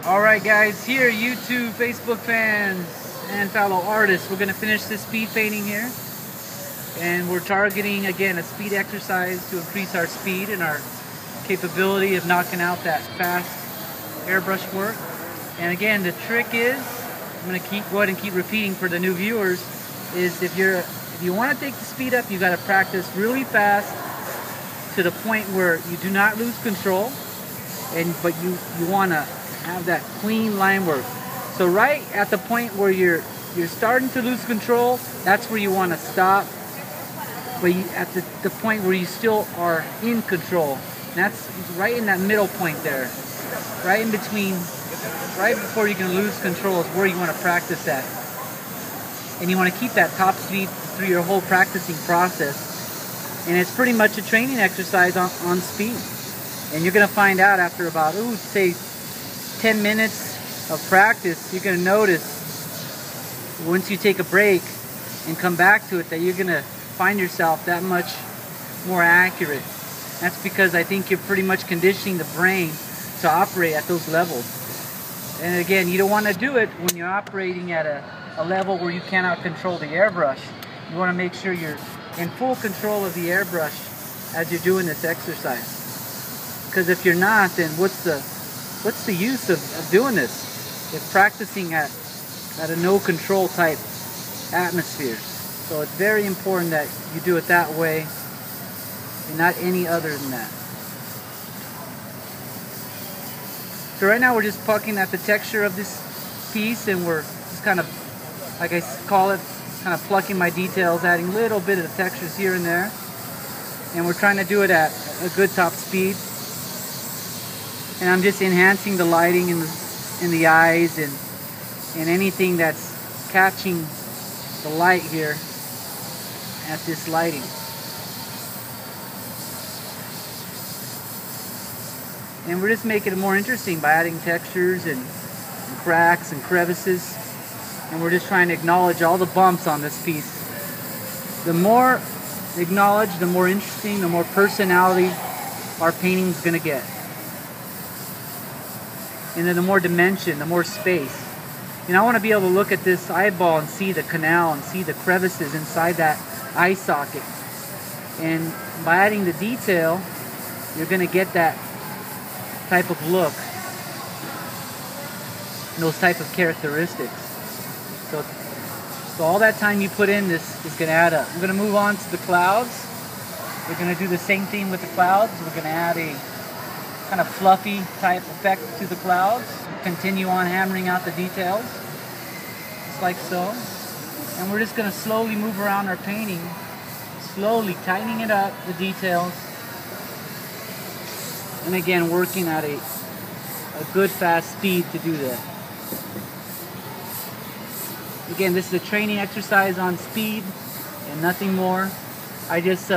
Alright guys, here YouTube, Facebook fans, and fellow artists, we're going to finish this speed painting here. And we're targeting, again, a speed exercise to increase our speed and our capability of knocking out that fast airbrush work. And again, the trick is, I'm going to go ahead and keep repeating for the new viewers, is if you want to take the speed up, you got to practice really fast to the point where you do not lose control, but you want to have that clean line work. So right at the point where you're starting to lose control, that's where you want to stop. But at the point where you still are in control, and that's right in that middle point there, right in between, right before you can lose control is where you want to practice at. And you want to keep that top speed through your whole practicing process. And it's pretty much a training exercise on speed. And you're going to find out after about, say 10 minutes of practice, you're going to notice once you take a break and come back to it that you're going to find yourself that much more accurate. That's because I think you're pretty much conditioning the brain to operate at those levels. And again, you don't want to do it when you're operating at a level where you cannot control the airbrush. You want to make sure you're in full control of the airbrush as you're doing this exercise. Because if you're not, then what's the use of doing this? If practicing at a no control type atmosphere. So it's very important that you do it that way and not any other than that. So right now we're just plucking at the texture of this piece, and we're just kind of, like I call it, kind of plucking my details, adding a little bit of the textures here and there. And we're trying to do it at a good top speed. And I'm just enhancing the lighting in the eyes and anything that's catching the light here at this lighting. And we're just making it more interesting by adding textures and cracks and crevices. And we're just trying to acknowledge all the bumps on this piece. The more acknowledged, the more interesting, the more personality our painting's going to get. And then the more dimension, the more space. And I want to be able to look at this eyeball and see the canal and see the crevices inside that eye socket. And by adding the detail, you're going to get that type of look, and those type of characteristics. So all that time you put in this is going to add up. I'm going to move on to the clouds. We're going to do the same thing with the clouds. We're going to add a kind of fluffy type effect to the clouds. Continue on hammering out the details, just like so. And we're just going to slowly move around our painting, slowly tightening it up, the details. And again, working at a good fast speed to do that. Again, this is a training exercise on speed and nothing more. I just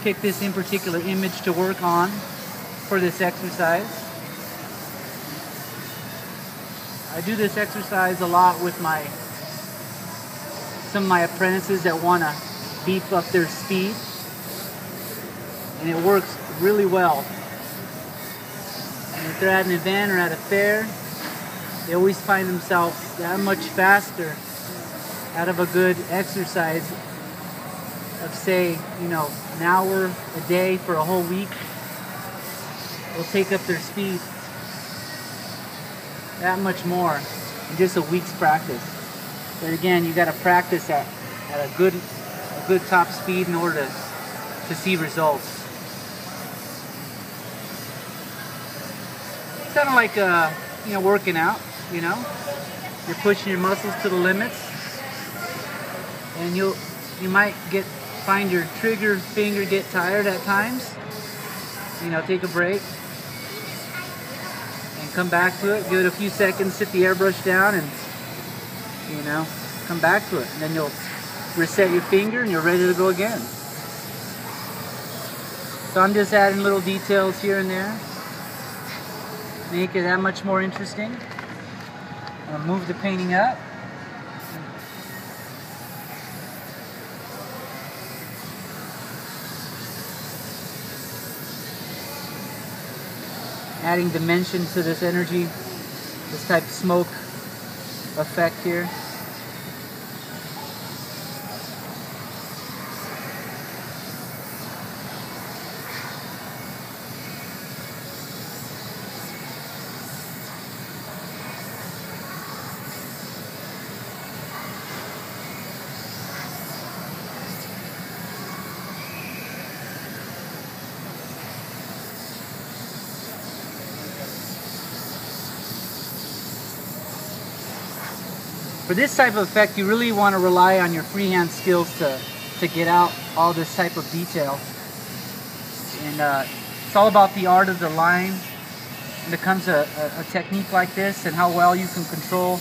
picked this in particular image to work on for this exercise. I do this exercise a lot with some of my apprentices that want to beef up their speed, and it works really well. And if they're at an event or at a fair, they always find themselves that much faster out of a good exercise of, say, an hour a day for a whole week. Will take up their speed that much more in just a week's practice. But again, you got to practice at a good top speed in order to see results. It's kind of like working out. You're pushing your muscles to the limits, and you might find your trigger finger get tired at times. Take a break and come back to it. Give it a few seconds, sit the airbrush down, and come back to it. And then you'll reset your finger and you're ready to go again. So I'm just adding little details here and there, make it that much more interesting. I'll move the painting up. Adding dimension to this energy this type of smoke effect here. For this type of effect, you really want to rely on your freehand skills to get out all this type of detail. And it's all about the art of the line. When it comes to a technique like this, and how well you can control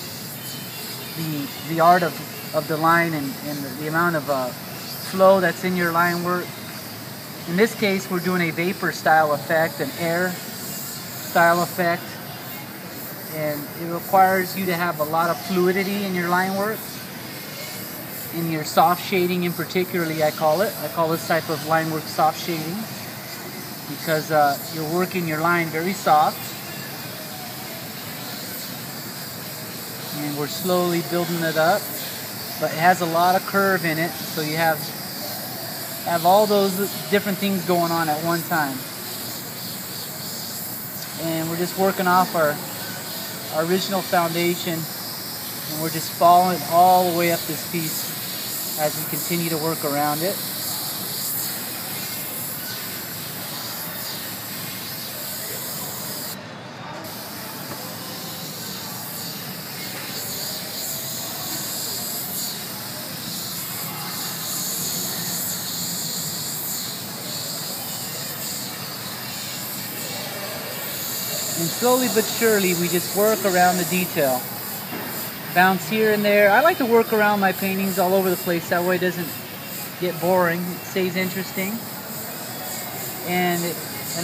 the art of the line and the amount of flow that's in your line work. In this case, we're doing a vapor style effect, an air style effect. And it requires you to have a lot of fluidity in your line work, in your soft shading in particularly, I call it. I call this type of line work soft shading, because you're working your line very soft. And we're slowly building it up, but it has a lot of curve in it, so you have all those different things going on at one time. And we're just working off our original foundation, and we're just following all the way up this piece as we continue to work around it. And slowly but surely, we just work around the detail. Bounce here and there. I like to work around my paintings all over the place. That way it doesn't get boring. It stays interesting. And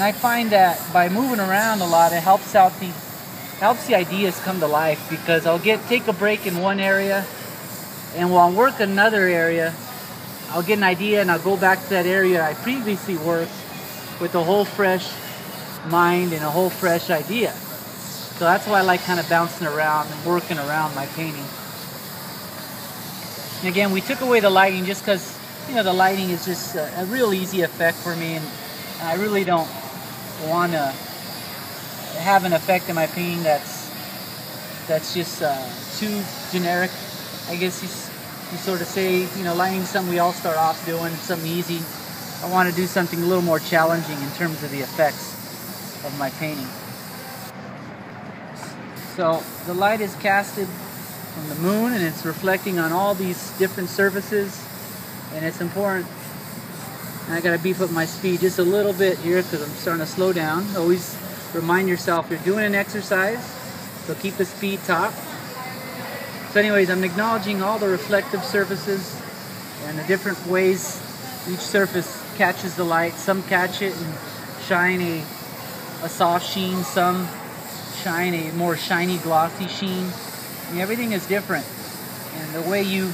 I find that by moving around a lot, it helps the ideas come to life, because I'll take a break in one area, and while I'm working another area, I'll get an idea and I'll go back to that area I previously worked with a whole fresh mind and a whole fresh idea. So that's why I like kind of bouncing around and working around my painting. And again, we took away the lighting just because, you know, the lighting is just a real easy effect for me, and I really don't want to have an effect in my painting that's just too generic. I guess you sort of say, you know, lighting is something we all start off doing, something easy. I want to do something a little more challenging in terms of the effects of my painting. So the light is casted from the moon, and it's reflecting on all these different surfaces, and it's important. And I gotta beef up my speed just a little bit here because I'm starting to slow down. Always remind yourself you're doing an exercise, so keep the speed top. So anyways, I'm acknowledging all the reflective surfaces and the different ways each surface catches the light. Some catch it and shine a soft sheen, some shine a more shiny, glossy sheen. I mean, everything is different, and the way you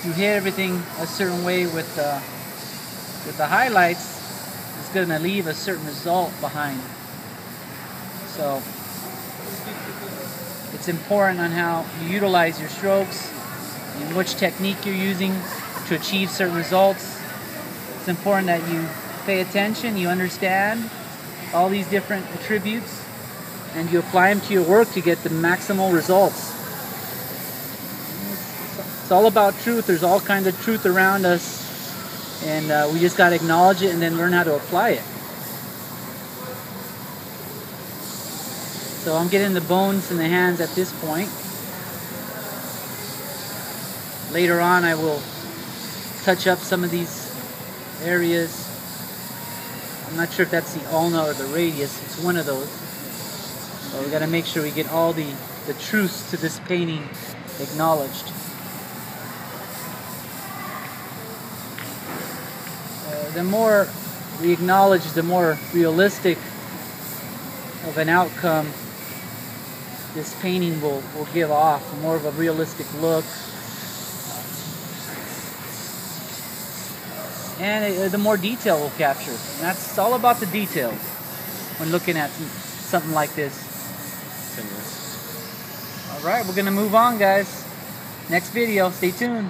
hit everything a certain way with the highlights is going to leave a certain result behind. So it's important on how you utilize your strokes and which technique you're using to achieve certain results. It's important that you pay attention, you understand all these different attributes, and you apply them to your work to get the maximal results. It's all about truth. There's all kinds of truth around us, and we just got to acknowledge it and then learn how to apply it. So I'm getting the bones in the hands at this point. Later on I will touch up some of these areas. I'm not sure if that's the ulna or the radius. It's one of those. So we got to make sure we get all the truths to this painting acknowledged. The more we acknowledge, the more realistic of an outcome this painting will give off, more of a realistic look. And the more detail we'll capture. And that's all about the details when looking at something like this. Right, we're gonna move on, guys. Next video, stay tuned.